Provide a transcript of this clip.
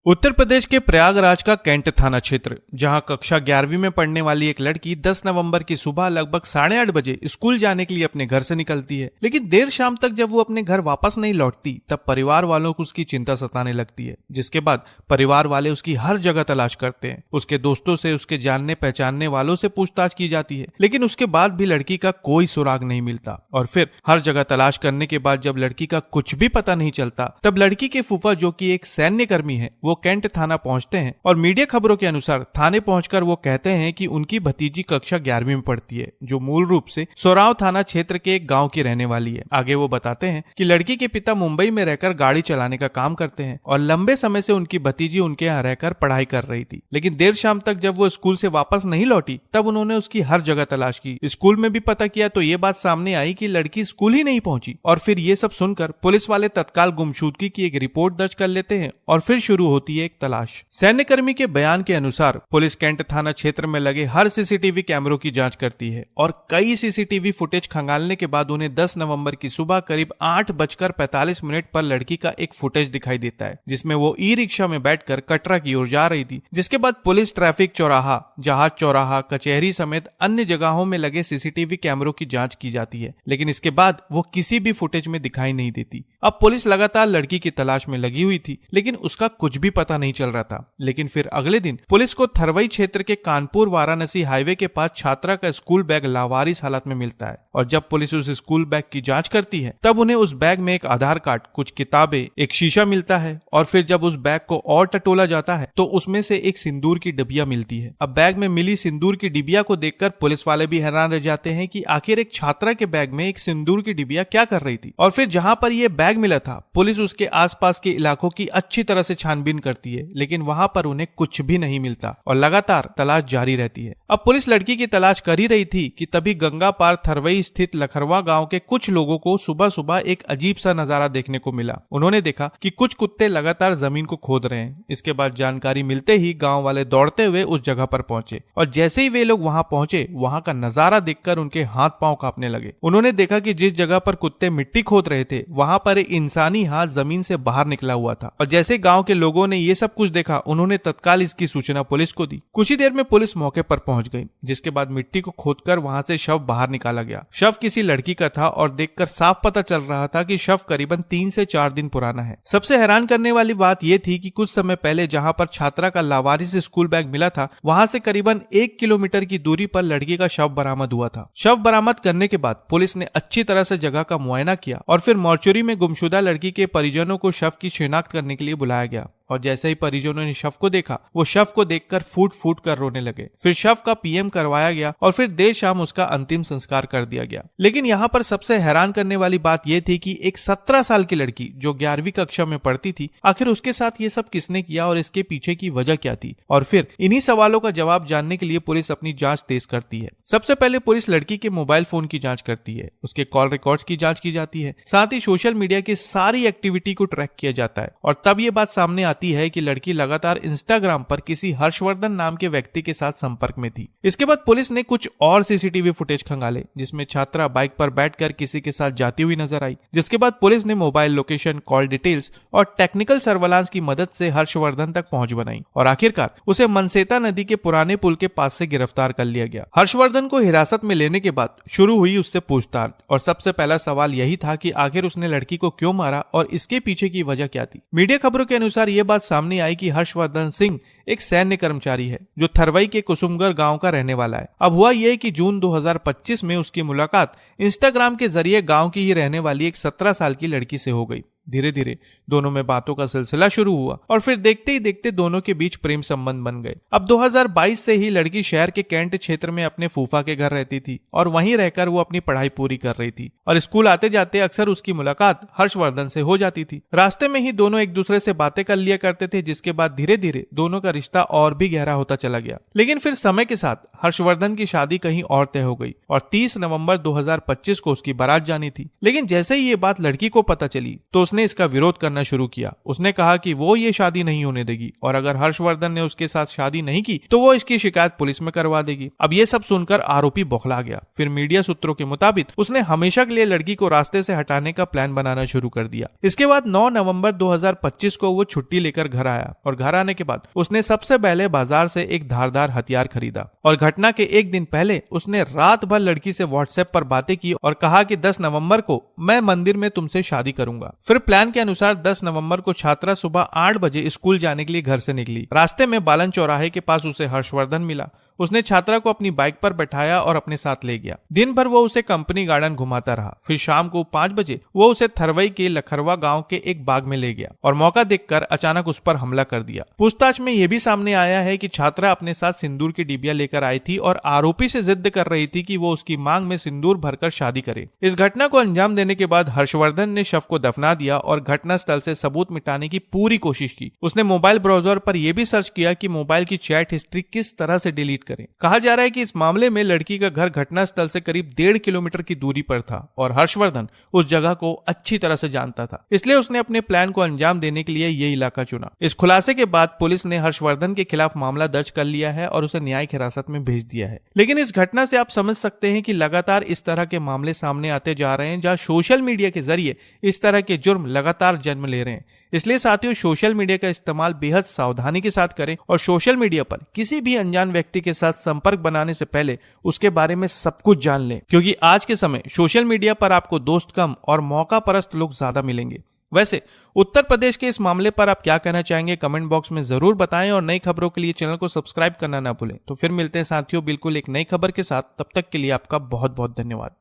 उत्तर प्रदेश के प्रयागराज का कैंट थाना क्षेत्र, जहां कक्षा 11वीं में पढ़ने वाली एक लड़की 10 नवंबर की सुबह लगभग 8:30 बजे स्कूल जाने के लिए अपने घर से निकलती है। लेकिन देर शाम तक जब वो अपने घर वापस नहीं लौटती, तब परिवार वालों को उसकी चिंता सताने लगती है। जिसके बाद परिवार वाले उसकी हर जगह तलाश करते हैं। उसके दोस्तों से, उसके जानने पहचानने वालों से पूछताछ की जाती है, लेकिन उसके बाद भी लड़की का कोई सुराग नहीं मिलता। और फिर हर जगह तलाश करने के बाद जब लड़की का कुछ भी पता नहीं चलता, तब लड़की के फूफा, जो कि एक सैन्य कर्मी है, वो कैंट थाना पहुंचते हैं और मीडिया खबरों के अनुसार थाने पहुंचकर वो कहते हैं कि उनकी भतीजी कक्षा 11वीं में पढ़ती है, जो मूल रूप से सोराव थाना क्षेत्र के एक गांव की रहने वाली है। आगे वो बताते हैं कि लड़की के पिता मुंबई में रहकर गाड़ी चलाने का काम करते हैं और लंबे समय से उनकी भतीजी उनके यहाँ रहकर पढ़ाई कर रही थी। लेकिन देर शाम तक जब वो स्कूल से वापस नहीं लौटी, तब उन्होंने उसकी हर जगह तलाश की। स्कूल में भी पता किया तो ये बात सामने आई कि लड़की स्कूल ही नहीं पहुंची। और फिर ये सब सुनकर पुलिस वाले तत्काल गुमशुदगी की एक रिपोर्ट दर्ज कर लेते हैं और फिर शुरू होती है एक तलाश। सैन्यकर्मी के बयान के अनुसार पुलिस कैंट थाना क्षेत्र में लगे हर सीसीटीवी कैमरों की जांच करती है और कई सीसीटीवी फुटेज खंगालने के बाद उन्हें 10 नवंबर की सुबह करीब 8:45 पर लड़की का एक फुटेज दिखाई देता है, जिसमें वो ई रिक्शा में बैठकर कटरा की ओर जा रही थी। जिसके बाद पुलिस ट्रैफिक चौराहा, जहाज चौराहा, कचहरी समेत अन्य जगहों में लगे सीसीटीवी कैमरों की जांच की जाती है, लेकिन इसके बाद वो किसी भी फुटेज में दिखाई नहीं देती। अब पुलिस लगातार लड़की की तलाश में लगी हुई थी, लेकिन उसका कुछ भी पता नहीं चल रहा था। लेकिन फिर अगले दिन पुलिस को थरवई क्षेत्र के कानपुर वाराणसी हाईवे के पास छात्रा का स्कूल बैग लावारिस हालत में मिलता है और जब पुलिस उस स्कूल बैग की जांच करती है, तब उन्हें उस बैग में एक आधार कार्ड, कुछ किताबें, एक शीशा मिलता है। और फिर जब उस बैग को और टटोला जाता है तो उसमें से एक सिंदूर की डिबिया मिलती है। अब बैग में मिली सिंदूर की डिबिया को देखकर पुलिस वाले भी हैरान रह जाते हैं कि आखिर एक छात्रा के बैग में एक सिंदूर की डिबिया क्या कर रही थी। और फिर जहां पर यह बैग मिला था, पुलिस उसके आसपास के इलाकों की अच्छी तरह से छानबीन करती है, लेकिन वहां पर उन्हें कुछ भी नहीं मिलता और लगातार तलाश जारी रहती है। अब पुलिस लड़की की तलाश कर ही रही थी कि तभी गंगा पार थरवई स्थित लखरवा गांव के कुछ लोगों को सुबह सुबह एक अजीब सा नजारा देखने को मिला। उन्होंने देखा कि कुछ कुत्ते लगातार जमीन को खोद रहे हैं। इसके बाद जानकारी मिलते ही गांव वाले दौड़ते हुए उस जगह पर पहुंचे और जैसे ही वे लोग वहां पहुंचे, वहां का नजारा देखकर उनके हाथ पांव कांपने लगे। उन्होंने देखा कि जिस जगह पर कुत्ते मिट्टी खोद रहे थे, वहां पर एक इंसानी हाथ जमीन से बाहर निकला हुआ था। और जैसे गांव के लोगों ने ये सब कुछ देखा, उन्होंने तत्काल इसकी सूचना पुलिस को दी। कुछ ही देर में पुलिस मौके पर पहुंच गई, जिसके बाद मिट्टी को खोदकर वहां से शव बाहर निकाला गया। शव किसी लड़की का था और देखकर साफ पता चल रहा था कि शव करीबन 3 से 4 दिन पुराना है। सबसे हैरान करने वाली बात यह थी कि कुछ समय पहले जहां पर छात्रा का लावारिस स्कूल बैग मिला था, वहां से करीबन 1 किलोमीटर की दूरी पर लड़की का शव बरामद हुआ था। शव बरामद करने के बाद पुलिस ने अच्छी तरह से जगह का मुआयना किया और फिर मॉर्चुरी में गुमशुदा लड़की के परिजनों को शव की शिनाख्त करने के लिए बुलाया गया। और जैसे ही परिजनों ने शव को देखा, वो शव को देखकर फूट फूट कर रोने लगे। फिर शव का पीएम करवाया गया और फिर देर शाम उसका अंतिम संस्कार कर दिया गया। लेकिन यहाँ पर सबसे हैरान करने वाली बात यह थी कि एक 17 साल की लड़की जो 11वीं कक्षा में पढ़ती थी, आखिर उसके साथ ये सब किसने किया और इसके पीछे की वजह क्या थी। और फिर इन्हीं सवालों का जवाब जानने के लिए पुलिस अपनी जांच तेज करती है। सबसे पहले पुलिस लड़की के मोबाइल फोन की जांच करती है, उसके कॉल रिकॉर्ड्स की जांच की जाती है, साथ ही सोशल मीडिया की सारी एक्टिविटी को ट्रैक किया जाता है। और तब ये बात सामने है कि लड़की लगातार इंस्टाग्राम पर किसी हर्षवर्धन नाम के व्यक्ति के साथ संपर्क में थी। इसके बाद पुलिस ने कुछ और सीसीटीवी फुटेज खंगाले, जिसमें छात्रा बाइक पर बैठकर किसी के साथ जाती हुई नजर आई। जिसके बाद पुलिस ने मोबाइल लोकेशन, कॉल डिटेल्स और टेक्निकल सर्वेलांस की मदद से हर्षवर्धन तक पहुंच बनाई और आखिरकार उसे मनसेता नदी के पुराने पुल के पास से गिरफ्तार कर लिया गया। हर्षवर्धन को हिरासत में लेने के बाद शुरू हुई उससे पूछताछ और सबसे पहला सवाल यही था कि आखिर उसने लड़की को क्यों मारा और इसके पीछे की वजह क्या थी। मीडिया खबरों के अनुसार यह बात सामने आई कि हर्षवर्धन सिंह एक सैन्य कर्मचारी है जो थरवई के कुसुमगर गांव का रहने वाला है। अब हुआ यह कि जून 2025 में उसकी मुलाकात इंस्टाग्राम के जरिए गांव की ही रहने वाली एक 17 साल की लड़की से हो गई। धीरे धीरे दोनों में बातों का सिलसिला शुरू हुआ और फिर देखते ही देखते दोनों के बीच प्रेम संबंध बन गए। अब 2022 से ही लड़की शहर के कैंट क्षेत्र में अपने फूफा के घर रहती थी और वहीं रहकर वो अपनी पढ़ाई पूरी कर रही थी और स्कूल आते जाते अक्सर उसकी मुलाकात हर्षवर्धन से हो जाती थी। रास्ते में ही दोनों एक दूसरे से बातें कर लिया करते थे, जिसके बाद धीरे धीरे दोनों का रिश्ता और भी गहरा होता चला गया। लेकिन फिर समय के साथ हर्षवर्धन की शादी कहीं और तय हो गई और 30 नवंबर 2025 को उसकी बारात जानी थी। लेकिन जैसे ही ये बात लड़की को पता चली तो उसने इसका विरोध करना शुरू किया। उसने कहा कि वो ये शादी नहीं होने देगी और अगर हर्षवर्धन ने उसके साथ शादी नहीं की तो वो इसकी शिकायत पुलिस में करवा देगी। अब ये सब सुनकर आरोपी बौखला गया। फिर मीडिया सूत्रों के मुताबिक उसने हमेशा के लिए लड़की को रास्ते से हटाने का प्लान बनाना शुरू कर दिया। इसके बाद 9 नवंबर 2025 को वो छुट्टी लेकर घर आया और घर आने के बाद उसने सबसे पहले बाजार से एक धारदार हथियार खरीदा और घटना के एक दिन पहले उसने रात भर लड़की से व्हाट्सएप पर बातें की और कहा कि 10 नवंबर को मैं मंदिर में तुमसे शादी करूंगा। फिर प्लान के अनुसार 10 नवंबर को छात्रा सुबह 8 बजे स्कूल जाने के लिए घर से निकली। रास्ते में बालन चौराहे के पास उसे हर्षवर्धन मिला। उसने छात्रा को अपनी बाइक पर बैठाया और अपने साथ ले गया। दिन भर वो उसे कंपनी गार्डन घुमाता रहा। फिर शाम को 5 बजे वो उसे थरवई के लखरवा गांव के एक बाग में ले गया और मौका देखकर अचानक उस पर हमला कर दिया। पूछताछ में यह भी सामने आया है कि छात्रा अपने साथ सिंदूर की डिबिया लेकर आई थी और आरोपी से जिद कर रही थी कि वो उसकी मांग में सिंदूर भरकर शादी करे। इस घटना को अंजाम देने के बाद हर्षवर्धन ने शव को दफना दिया और घटना स्थल से सबूत मिटाने की पूरी कोशिश की। उसने मोबाइल ब्राउजर पर यह भी सर्च किया कि मोबाइल की चैट हिस्ट्री किस तरह से डिलीट करें। कहा जा रहा है कि इस मामले में लड़की का घर घटना स्थल से करीब 1.5 किलोमीटर की दूरी पर था और हर्षवर्धन उस जगह को अच्छी तरह से जानता था, इसलिए उसने अपने प्लान को अंजाम देने के लिए ये इलाका चुना। इस खुलासे के बाद पुलिस ने हर्षवर्धन के खिलाफ मामला दर्ज कर लिया है और उसे न्यायिक हिरासत में भेज दिया है। लेकिन इस घटना से आप समझ सकते हैं कि लगातार इस तरह के मामले सामने आते जा रहे हैं जहां सोशल मीडिया के जरिए इस तरह के जुर्म लगातार जन्म ले रहे हैं। इसलिए साथियों, सोशल मीडिया का इस्तेमाल बेहद सावधानी के साथ करें और सोशल मीडिया पर किसी भी अनजान व्यक्ति के साथ संपर्क बनाने से पहले उसके बारे में सब कुछ जान लें, क्योंकि आज के समय सोशल मीडिया पर आपको दोस्त कम और मौका परस्त लोग ज्यादा मिलेंगे। वैसे उत्तर प्रदेश के इस मामले पर आप क्या कहना चाहेंगे, कमेंट बॉक्स में जरूर बताएं और नई खबरों के लिए चैनल को सब्सक्राइब करना ना भूलें। तो फिर मिलते हैं साथियों बिल्कुल एक नई खबर के साथ, तब तक के लिए आपका बहुत बहुत धन्यवाद।